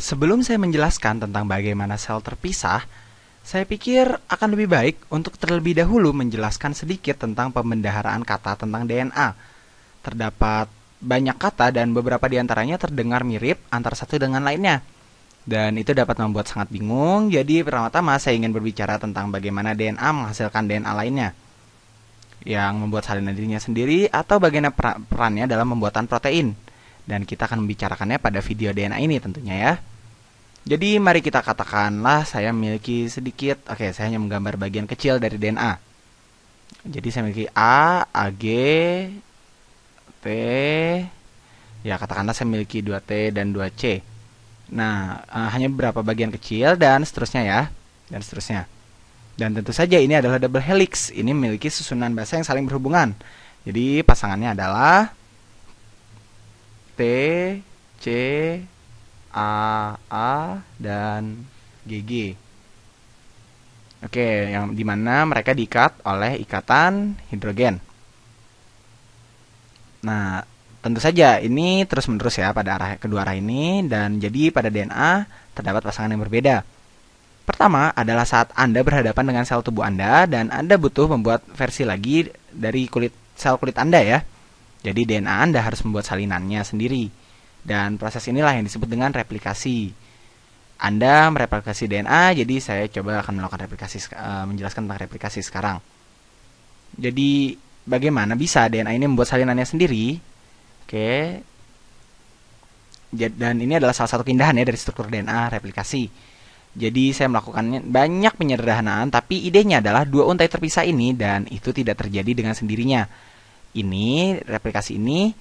Sebelum saya menjelaskan tentang bagaimana sel terpisah, saya pikir akan lebih baik untuk terlebih dahulu menjelaskan sedikit tentang pembendaharaan kata tentang DNA. Terdapat banyak kata dan beberapa di antaranya terdengar mirip antara satu dengan lainnya. Dan itu dapat membuat sangat bingung, jadi pertama-tama saya ingin berbicara tentang bagaimana DNA menghasilkan DNA lainnya yang membuat salinan dirinya sendiri atau bagaimana perannya dalam pembuatan protein. Dan kita akan membicarakannya pada video DNA ini tentunya ya. Jadi mari kita katakanlah saya memiliki sedikit, saya hanya menggambar bagian kecil dari DNA. Jadi saya memiliki A, AG, T, ya katakanlah saya memiliki 2T dan 2C. Nah, hanya beberapa bagian kecil dan seterusnya ya, dan seterusnya. Dan tentu saja ini adalah double helix, ini memiliki susunan basa yang saling berhubungan. Jadi pasangannya adalah T, C, A, dan GG. Oke, yang dimana mereka diikat oleh ikatan hidrogen. Nah, tentu saja ini terus-menerus ya pada kedua arah ini, dan jadi pada DNA terdapat pasangan yang berbeda. Pertama adalah saat Anda berhadapan dengan sel tubuh Anda dan Anda butuh membuat versi lagi dari sel kulit Anda ya. Jadi DNA Anda harus membuat salinannya sendiri. Dan proses inilah yang disebut dengan replikasi. Anda mereplikasi DNA, jadi saya coba akan melakukan replikasi, menjelaskan tentang replikasi sekarang. Jadi bagaimana bisa DNA ini membuat salinannya sendiri? Oke. Dan ini adalah salah satu keindahan ya dari struktur DNA replikasi. Jadi saya melakukannya banyak penyederhanaan, tapi idenya adalah dua untai terpisah ini dan itu tidak terjadi dengan sendirinya. Replikasi ini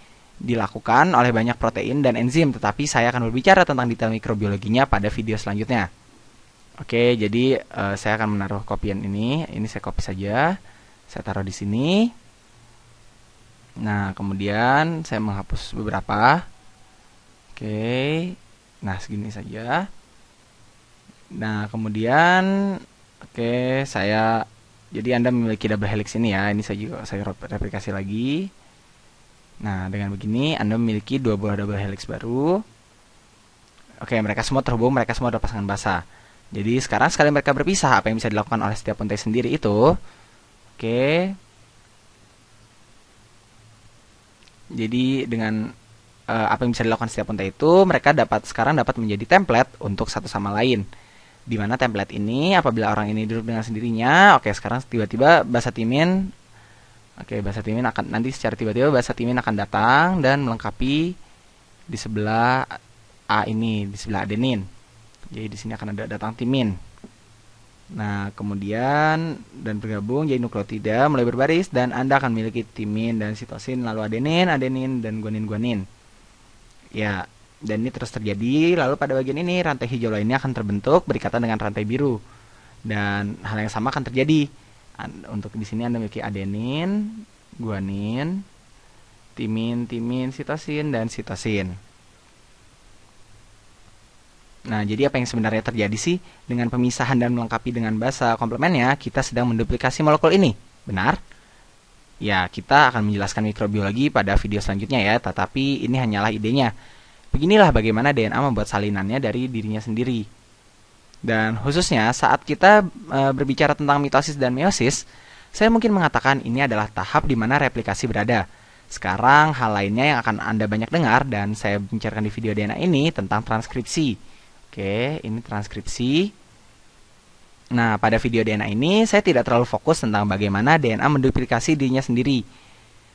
dilakukan oleh banyak protein dan enzim, tetapi saya akan berbicara tentang detail mikrobiologinya pada video selanjutnya. Oke, jadi saya akan menaruh kopian ini saya copy saja, saya taruh di sini. Nah, kemudian saya menghapus beberapa. Oke, nah segini saja. Nah, kemudian jadi Anda memiliki double helix ini ya, ini saya replikasi lagi. Nah, dengan begini Anda memiliki dua buah double helix baru. Oke, mereka semua terhubung, mereka semua adalah pasangan basa. Jadi sekarang sekali mereka berpisah, apa yang bisa dilakukan oleh setiap untai sendiri itu? Oke. Jadi dengan apa yang bisa dilakukan setiap untai itu, mereka sekarang dapat menjadi template untuk satu sama lain. Di mana template ini apabila orang ini duduk dengan sendirinya, sekarang tiba-tiba basa timin akan nanti secara tiba-tiba basa timin akan datang dan melengkapi di sebelah A ini, di sebelah adenin. Jadi di sini akan ada datang timin. Nah, kemudian dan bergabung jadi nukleotida mulai berbaris dan Anda akan memiliki timin dan sitosin, lalu adenin dan guanin. Ya, dan ini terus terjadi. Lalu pada bagian ini rantai hijau lainnya akan terbentuk berikatan dengan rantai biru. Dan hal yang sama akan terjadi. Untuk di sini Anda memiliki adenin, guanin, timin, sitosin dan sitosin. Nah, jadi apa yang sebenarnya terjadi sih dengan pemisahan dan melengkapi dengan basa komplemennya? Kita sedang menduplikasi molekul ini. Benar? Ya, kita akan menjelaskan mikrobiologi pada video selanjutnya ya, tetapi ini hanyalah idenya. Beginilah bagaimana DNA membuat salinannya dari dirinya sendiri. Dan khususnya saat kita berbicara tentang mitosis dan meiosis, saya mungkin mengatakan ini adalah tahap di mana replikasi berada. Sekarang hal lainnya yang akan Anda banyak dengar dan saya bicarakan di video DNA ini tentang transkripsi. Oke, ini transkripsi. Nah, pada video DNA ini saya tidak terlalu fokus tentang bagaimana DNA menduplikasi dirinya sendiri.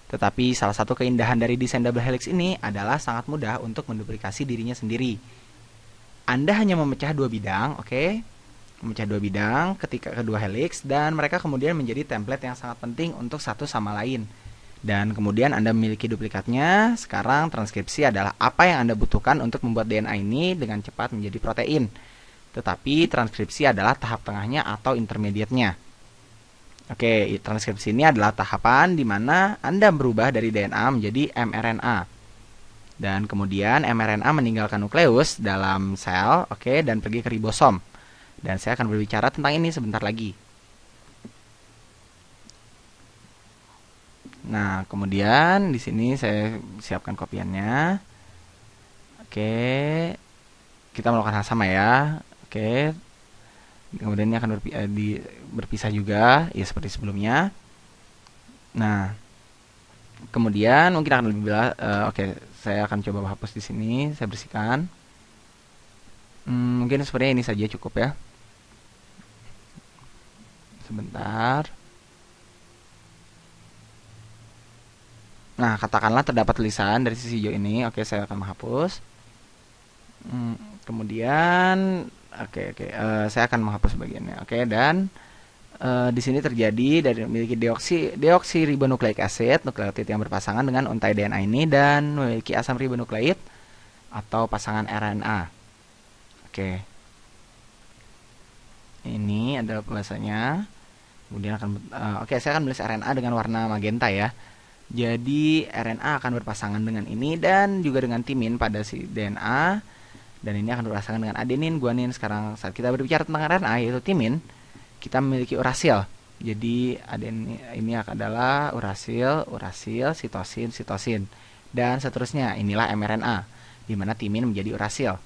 Tetapi salah satu keindahan dari desain double helix ini adalah sangat mudah untuk menduplikasi dirinya sendiri. Anda hanya memecah dua bidang, memecah dua bidang ketika kedua helix dan mereka kemudian menjadi template yang sangat penting untuk satu sama lain. Dan kemudian Anda memiliki duplikatnya. Sekarang transkripsi adalah apa yang Anda butuhkan untuk membuat DNA ini dengan cepat menjadi protein. Tetapi transkripsi adalah tahap tengahnya atau intermediate-nya. Transkripsi ini adalah tahapan di mana Anda berubah dari DNA menjadi mRNA. Dan kemudian mRNA meninggalkan nukleus dalam sel, dan pergi ke ribosom. Dan saya akan berbicara tentang ini sebentar lagi. Nah, kemudian di sini saya siapkan kopiannya. kita melakukan hal sama ya. Oke. Kemudian ini akan berpisah juga ya seperti sebelumnya. Nah, kemudian mungkin akan lebih oke, saya akan coba hapus di sini, saya bersihkan. Mungkin sepertinya ini saja cukup ya. Sebentar. Nah, katakanlah terdapat tulisan dari sisi hijau ini. Oke, saya akan menghapus. Kemudian, saya akan menghapus bagiannya. Oke, dan di sini terjadi dari memiliki deoksiribonukleik acid, nukleotid yang berpasangan dengan untai DNA ini, dan memiliki asam ribonukleid atau pasangan RNA. Oke, ini adalah bahasanya. Kemudian saya akan menulis RNA dengan warna magenta ya. Jadi RNA akan berpasangan dengan ini dan juga dengan timin pada si DNA, dan ini akan berpasangan dengan adenin, guanin. Sekarang saat kita berbicara tentang RNA yaitu timin, kita memiliki urasil. Jadi adenin ini adalah urasil, sitosin, dan seterusnya. Inilah mRNA, di mana timin menjadi urasil.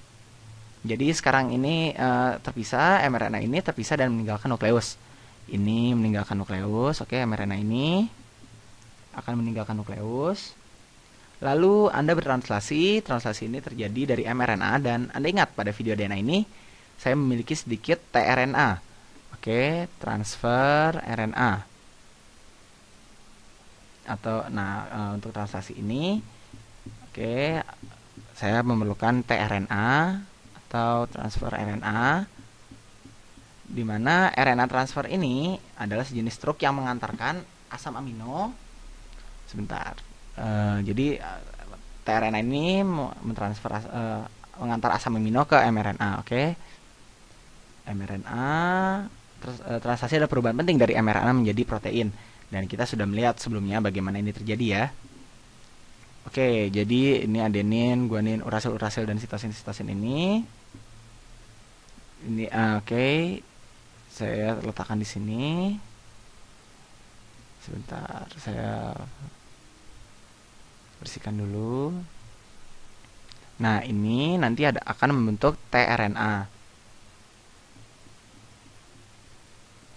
Jadi sekarang ini terpisah, mRNA ini terpisah dan meninggalkan nukleus. Ini meninggalkan nukleus. Oke, mRNA ini akan meninggalkan nukleus. Lalu Anda bertranslasi. Translasi ini terjadi dari mRNA, dan Anda ingat pada video DNA ini saya memiliki sedikit tRNA. Oke, transfer RNA. Atau untuk translasi ini, oke, saya memerlukan tRNA atau transfer RNA, di mana RNA transfer ini adalah sejenis truk yang mengantarkan asam amino. Sebentar. Jadi tRNA ini mengantar asam amino ke mRNA. Oke. mRNA translasi adalah perubahan penting dari mRNA menjadi protein, dan kita sudah melihat sebelumnya bagaimana ini terjadi ya. Oke, jadi ini adenin, guanin, urasil, dan sitosin ini. Ini oke. Saya letakkan di sini. Sebentar, saya bersihkan dulu. Nah, ini nanti akan membentuk tRNA.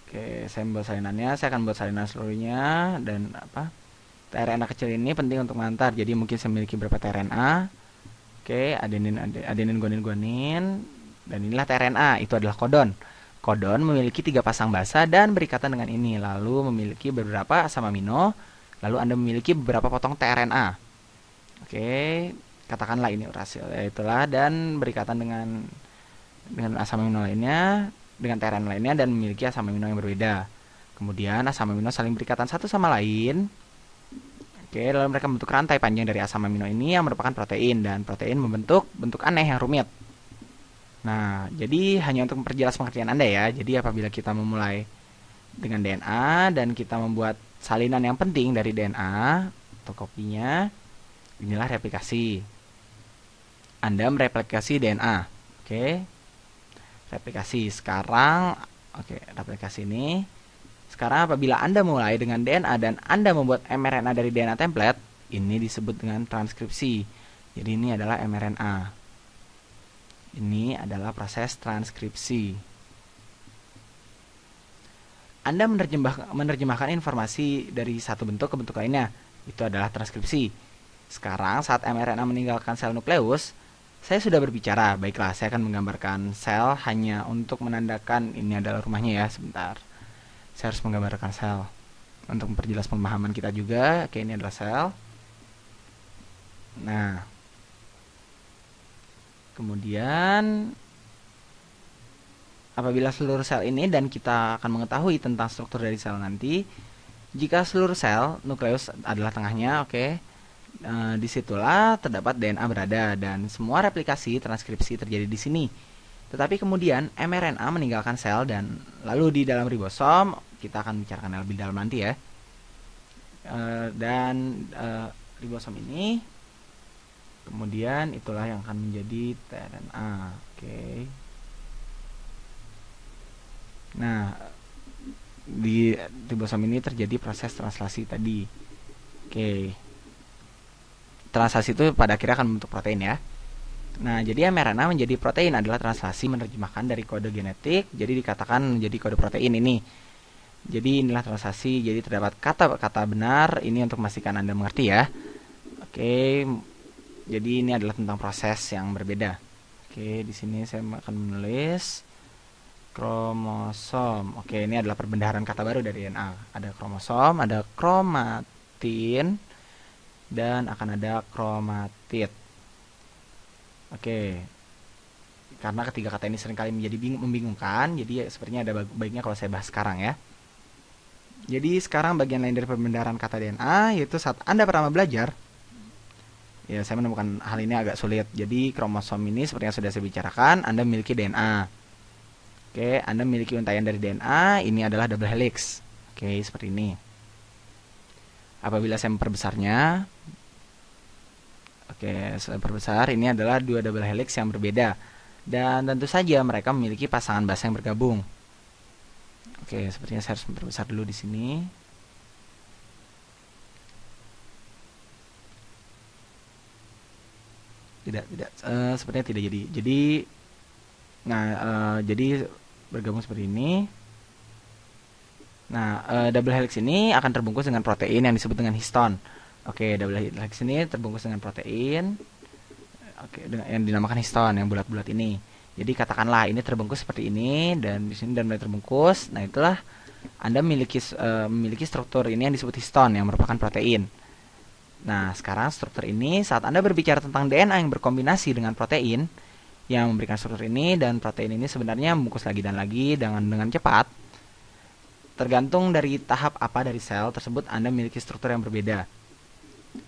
Oke, saya membuat salinannya. Saya akan membuat salinan seluruhnya, dan tRNA kecil ini penting untuk mengantar. Jadi mungkin saya memiliki beberapa tRNA. Oke, adenin, guanin, dan inilah tRNA. Itu adalah kodon. Kodon memiliki 3 pasang basa dan berikatan dengan ini. Lalu memiliki beberapa asam amino. Lalu Anda memiliki beberapa potong tRNA. Oke, katakanlah ini urasil. Itulah, dan berikatan dengan asam amino lainnya, dengan tRNA lainnya, dan memiliki asam amino yang berbeda. Kemudian asam amino saling berikatan satu sama lain. Oke, lalu mereka membentuk rantai panjang dari asam amino ini yang merupakan protein, dan protein membentuk bentuk aneh yang rumit. Nah, jadi hanya untuk memperjelas pengertian Anda ya. Jadi apabila kita memulai dengan DNA dan kita membuat salinan yang penting dari DNA atau kopinya, inilah replikasi. Anda mereplikasi DNA. Oke. Replikasi. Sekarang, replikasi ini. Sekarang apabila Anda mulai dengan DNA dan Anda membuat mRNA dari DNA template, ini disebut dengan transkripsi. Jadi ini adalah mRNA. Ini adalah proses transkripsi. Anda menerjemahkan informasi dari satu bentuk ke bentuk lainnya. Itu adalah transkripsi. Sekarang saat mRNA meninggalkan sel nukleus, saya sudah berbicara. Baiklah, saya akan menggambarkan sel hanya untuk menandakan ini adalah rumahnya ya. Sebentar. Saya harus menggambarkan sel untuk memperjelas pemahaman kita juga. Oke, ini adalah sel. Nah, kemudian apabila seluruh sel ini, dan kita akan mengetahui tentang struktur dari sel nanti, jika seluruh sel nukleus adalah tengahnya, disitulah terdapat DNA berada, dan semua replikasi transkripsi terjadi di sini. Tetapi kemudian mRNA meninggalkan sel, dan lalu di dalam ribosom, kita akan bicarakan lebih dalam nanti ya. Ribosom ini kemudian itulah yang akan menjadi tRNA. Oke. Nah, di ribosom ini terjadi proses translasi tadi. Oke. Translasi itu pada akhirnya akan membentuk protein ya. Nah, jadi mRNA menjadi protein adalah translasi menerjemahkan dari kode genetik, jadi dikatakan menjadi kode protein ini. Jadi inilah translasi, jadi terdapat kata-kata benar, ini untuk memastikan Anda mengerti ya. Oke, jadi ini adalah tentang proses yang berbeda. Oke, di sini saya akan menulis kromosom. Oke, ini adalah perbendaharaan kata baru dari DNA. Ada kromosom, ada kromatin, dan akan ada kromatid. Oke, karena ketiga kata ini seringkali menjadi membingungkan, jadi sepertinya ada baiknya kalau saya bahas sekarang ya. Jadi sekarang bagian lain dari pembendaharaan kata DNA, yaitu saat Anda pertama belajar, ya saya menemukan hal ini agak sulit. Jadi kromosom ini seperti yang sudah saya bicarakan, Anda memiliki DNA. Oke, Anda memiliki untaian dari DNA, ini adalah double helix. Oke, seperti ini. Apabila saya memperbesarnya, oke, saya perbesar, ini adalah dua double helix yang berbeda. Dan tentu saja mereka memiliki pasangan basa yang bergabung. Oke, sepertinya saya harus memperbesar dulu di sini. Tidak, sepertinya tidak jadi. Jadi bergabung seperti ini. Nah, double helix ini akan terbungkus dengan protein yang disebut dengan histon. Oke, double helix ini terbungkus dengan protein, oke, yang dinamakan histon, yang bulat-bulat ini. Jadi katakanlah ini terbungkus seperti ini, dan di sini dan mulai terbungkus. Nah, itulah Anda memiliki struktur ini yang disebut histon, yang merupakan protein. Nah, sekarang struktur ini saat Anda berbicara tentang DNA yang berkombinasi dengan protein yang memberikan struktur ini, dan protein ini sebenarnya membungkus lagi dan lagi dengan cepat. Tergantung dari tahap apa dari sel tersebut, Anda memiliki struktur yang berbeda.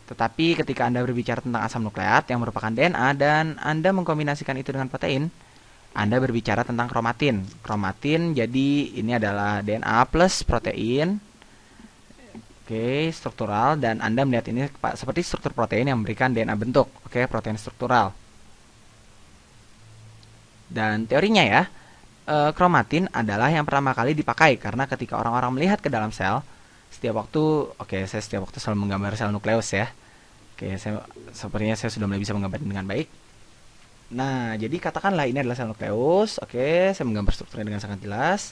Tetapi ketika Anda berbicara tentang asam nukleat yang merupakan DNA dan Anda mengkombinasikan itu dengan protein, Anda berbicara tentang kromatin. Kromatin jadi ini adalah DNA plus protein. Oke, struktural, dan Anda melihat ini seperti struktur protein yang memberikan DNA bentuk. Oke, protein struktural. Dan teorinya ya, kromatin adalah yang pertama kali dipakai karena ketika orang-orang melihat ke dalam sel, setiap waktu selalu menggambar sel nukleus ya. Oke, sepertinya saya sudah mulai bisa menggambar dengan baik. Nah, jadi katakanlah ini adalah sel nukleus. Oke, saya menggambar strukturnya dengan sangat jelas.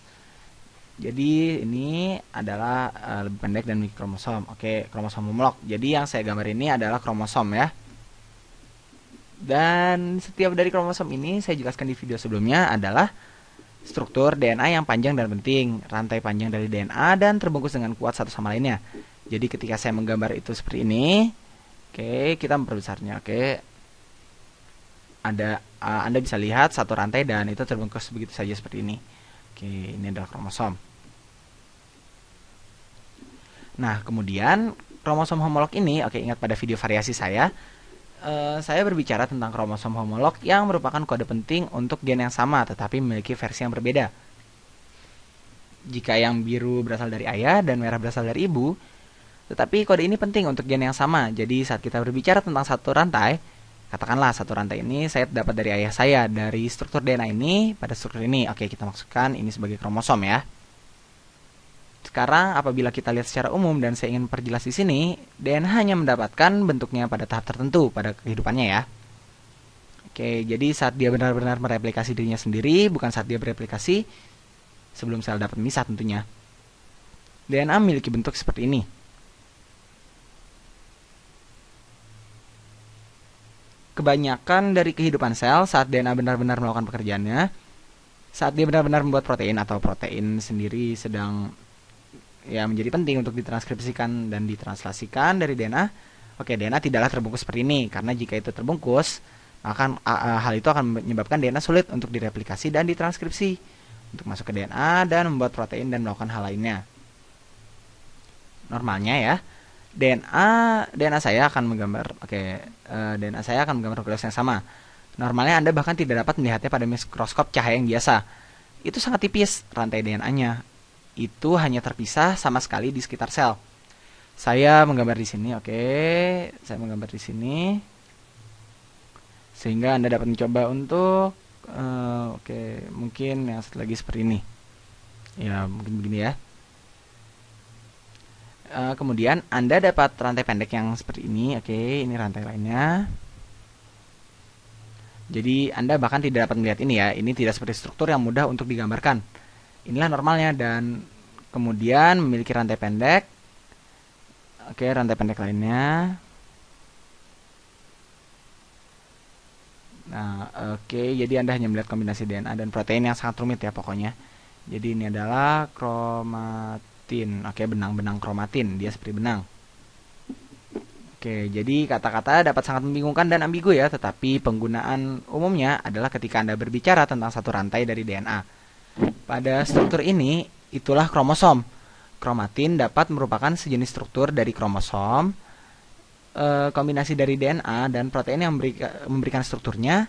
Jadi ini adalah lebih pendek dan memiliki kromosom. Oke, kromosom homolog. Jadi yang saya gambar ini adalah kromosom ya. Dan setiap dari kromosom ini saya jelaskan di video sebelumnya adalah struktur DNA yang panjang dan penting, rantai panjang dari DNA dan terbungkus dengan kuat satu sama lainnya. Jadi ketika saya menggambar itu seperti ini, oke, kita memperbesarnya. Oke, Anda bisa lihat satu rantai dan itu terbungkus begitu saja seperti ini. Oke, ini adalah kromosom. Nah, kemudian kromosom homolog ini, oke, ingat pada video variasi saya berbicara tentang kromosom homolog yang merupakan kode penting untuk gen yang sama tetapi memiliki versi yang berbeda. Jika yang biru berasal dari ayah dan merah berasal dari ibu, tetapi kode ini penting untuk gen yang sama. Jadi saat kita berbicara tentang satu rantai, katakanlah satu rantai ini saya dapat dari ayah saya, dari struktur DNA ini pada struktur ini. Oke, kita masukkan ini sebagai kromosom ya. Sekarang apabila kita lihat secara umum dan saya ingin perjelas di sini, DNA hanya mendapatkan bentuknya pada tahap tertentu pada kehidupannya ya. Oke, jadi saat dia benar-benar mereplikasi dirinya sendiri, bukan saat dia bereplikasi sebelum sel dapat memisah tentunya. DNA memiliki bentuk seperti ini. Kebanyakan dari kehidupan sel saat DNA benar-benar melakukan pekerjaannya, saat dia benar-benar membuat protein atau protein sendiri sedang menjadi penting untuk ditranskripsikan dan ditranslasikan dari DNA. Oke, DNA tidaklah terbungkus seperti ini karena jika itu terbungkus, maka hal itu akan menyebabkan DNA sulit untuk direplikasi dan ditranskripsi untuk masuk ke DNA dan membuat protein dan melakukan hal lainnya. Normalnya ya, DNA saya akan menggambar DNA saya akan menggambar nukleus yang sama. Normalnya Anda bahkan tidak dapat melihatnya pada mikroskop cahaya yang biasa. Itu sangat tipis rantai DNA-nya. Itu hanya terpisah sama sekali di sekitar sel. Saya menggambar di sini, saya menggambar di sini, sehingga Anda dapat mencoba untuk, mungkin yang satu lagi seperti ini, ya mungkin begini ya. Kemudian Anda dapat rantai pendek yang seperti ini, ini rantai lainnya. Jadi Anda bahkan tidak dapat melihat ini ya. Ini tidak seperti struktur yang mudah untuk digambarkan. Inilah normalnya dan kemudian memiliki rantai pendek. Oke, rantai pendek lainnya. Nah, oke, jadi Anda hanya melihat kombinasi DNA dan protein yang sangat rumit ya pokoknya. Jadi ini adalah kromatin. Oke, benang-benang kromatin, dia seperti benang. Oke, jadi kata-kata dapat sangat membingungkan dan ambigu ya, tetapi penggunaan umumnya adalah ketika Anda berbicara tentang satu rantai dari DNA. Pada struktur ini, itulah kromosom. Kromatin dapat merupakan sejenis struktur dari kromosom, kombinasi dari DNA dan protein yang memberikan strukturnya,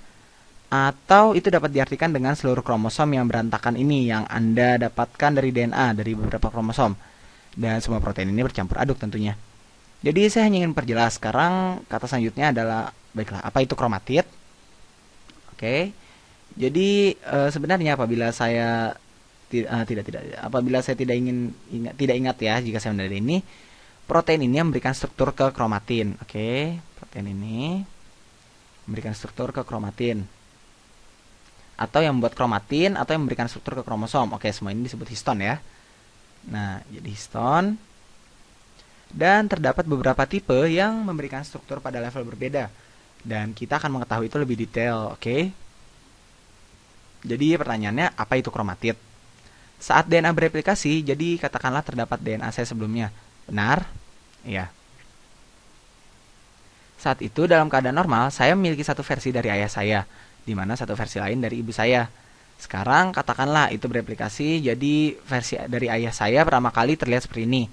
atau itu dapat diartikan dengan seluruh kromosom yang berantakan ini yang Anda dapatkan dari DNA dari beberapa kromosom. Dan semua protein ini bercampur aduk tentunya. Jadi saya hanya ingin perjelas. Sekarang kata selanjutnya adalah, baiklah, apa itu kromatid? Oke. Jadi sebenarnya apabila saya apabila saya tidak ingat ya, jika saya mendengar ini, protein ini memberikan struktur ke kromatin. Oke, protein ini memberikan struktur ke kromatin. Atau yang membuat kromatin atau yang memberikan struktur ke kromosom. Oke, semua ini disebut histon ya. Nah, jadi histon. Dan terdapat beberapa tipe yang memberikan struktur pada level berbeda. Dan kita akan mengetahui itu lebih detail, oke? Jadi pertanyaannya, apa itu kromatid? Saat DNA bereplikasi, jadi katakanlah terdapat DNA saya sebelumnya. Benar? Iya. Saat itu dalam keadaan normal, saya memiliki satu versi dari ayah saya, di mana satu versi lain dari ibu saya. Sekarang katakanlah itu bereplikasi, jadi versi dari ayah saya pertama kali terlihat seperti ini.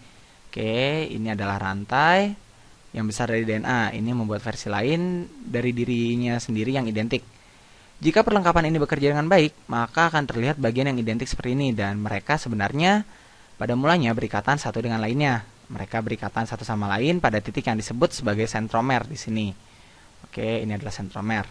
Oke, ini adalah rantai yang besar dari DNA. Ini membuat versi lain dari dirinya sendiri yang identik. Jika perlengkapan ini bekerja dengan baik, maka akan terlihat bagian yang identik seperti ini. Dan mereka sebenarnya pada mulanya berikatan satu dengan lainnya. Mereka berikatan satu sama lain pada titik yang disebut sebagai sentromer di sini. Oke, ini adalah sentromer.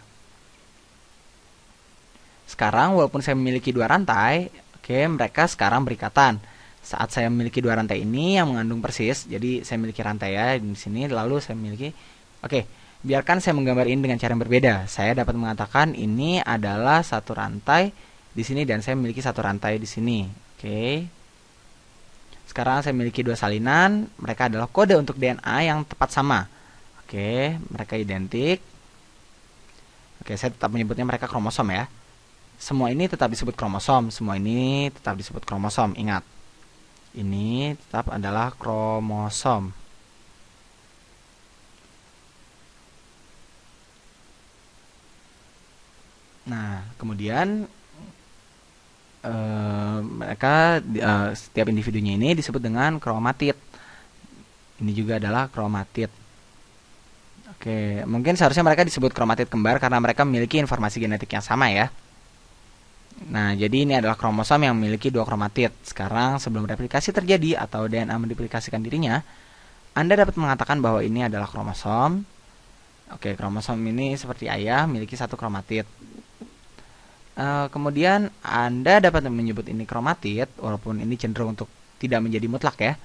Sekarang walaupun saya memiliki dua rantai, oke, mereka sekarang berikatan. Saat saya memiliki dua rantai ini yang mengandung persis, jadi saya memiliki rantai ya di sini, lalu saya memiliki, oke, biarkan saya menggambar ini dengan cara yang berbeda. Saya dapat mengatakan ini adalah satu rantai di sini dan saya memiliki satu rantai di sini. Oke. Sekarang saya memiliki dua salinan, mereka adalah kode untuk DNA yang tepat sama. Oke, mereka identik. Oke, saya tetap menyebutnya mereka kromosom ya. Semua ini tetap disebut kromosom, semua ini tetap disebut kromosom, ingat. Ini tetap adalah kromosom. Nah, kemudian mereka setiap individunya ini disebut dengan kromatid. Ini juga adalah kromatid. Oke, mungkin seharusnya mereka disebut kromatid kembar karena mereka memiliki informasi genetik yang sama ya. Nah, jadi ini adalah kromosom yang memiliki dua kromatid. Sekarang, sebelum replikasi terjadi atau DNA menduplikasikan dirinya, Anda dapat mengatakan bahwa ini adalah kromosom. Oke, kromosom ini seperti ayah, memiliki satu kromatid. Kemudian, Anda dapat menyebut ini kromatid, walaupun ini cenderung untuk tidak menjadi mutlak ya.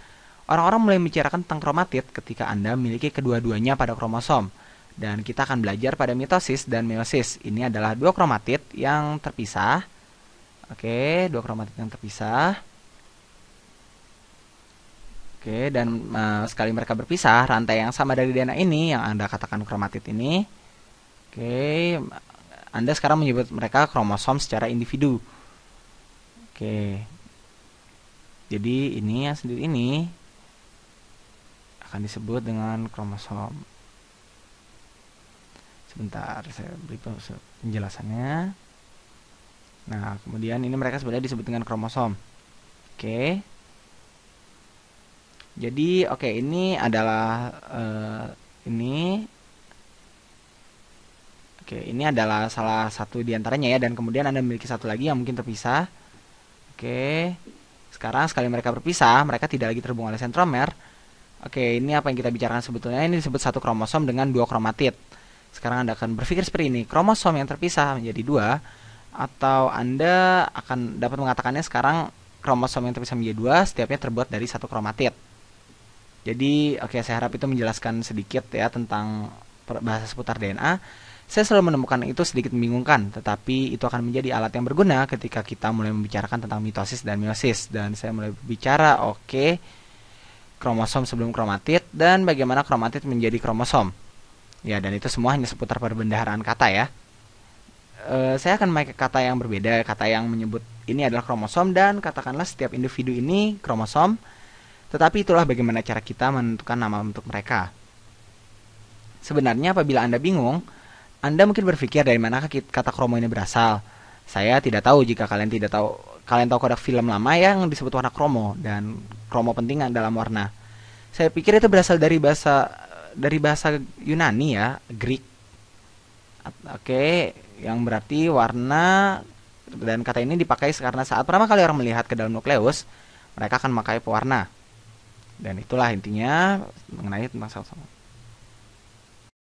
Orang-orang mulai membicarakan tentang kromatid ketika Anda memiliki kedua-duanya pada kromosom. Dan kita akan belajar pada mitosis dan meiosis. Ini adalah dua kromatid yang terpisah. Oke, dua kromatid yang terpisah. Oke, dan sekali mereka berpisah, rantai yang sama dari DNA ini, yang Anda katakan kromatid ini. Oke, Anda sekarang menyebut mereka kromosom secara individu. Oke. Jadi ini yang sendiri ini akan disebut dengan kromosom. Sebentar, saya beri penjelasannya. Nah, kemudian ini mereka sebenarnya disebut dengan kromosom. Oke. Jadi, oke, ini adalah ini. Oke, ini adalah salah satu diantaranya ya. Dan kemudian Anda memiliki satu lagi yang mungkin terpisah. Oke. Sekarang sekali mereka berpisah, mereka tidak lagi terhubung oleh sentromer. Oke, ini apa yang kita bicarakan sebetulnya. Ini disebut satu kromosom dengan dua kromatid. Sekarang Anda akan berpikir seperti ini. Kromosom yang terpisah menjadi dua. Atau Anda akan dapat mengatakannya sekarang kromosom yang terpisah menjadi dua, setiapnya terbuat dari satu kromatid. Jadi, oke, saya harap itu menjelaskan sedikit ya tentang bahasa seputar DNA. Saya selalu menemukan itu sedikit membingungkan, tetapi itu akan menjadi alat yang berguna ketika kita mulai membicarakan tentang mitosis dan meiosis. Dan saya mulai berbicara, oke, kromosom sebelum kromatid, dan bagaimana kromatid menjadi kromosom. Ya, dan itu semua hanya seputar perbendaharaan kata ya. Saya akan memakai kata yang berbeda, kata yang menyebut ini adalah kromosom, dan katakanlah setiap individu ini kromosom, tetapi itulah bagaimana cara kita menentukan nama untuk mereka. Sebenarnya apabila Anda bingung, Anda mungkin berpikir dari manakah kata kromo ini berasal. Saya tidak tahu. Jika kalian tidak tahu, kalian tahu kodak film lama yang disebut warna kromo, dan kromo penting dalam warna. Saya pikir itu berasal dari bahasa Yunani ya, Greek. Oke, yang berarti warna, dan kata ini dipakai karena saat pertama kali orang melihat ke dalam nukleus, mereka akan memakai pewarna. Dan itulah intinya mengenai tentang sel-sel.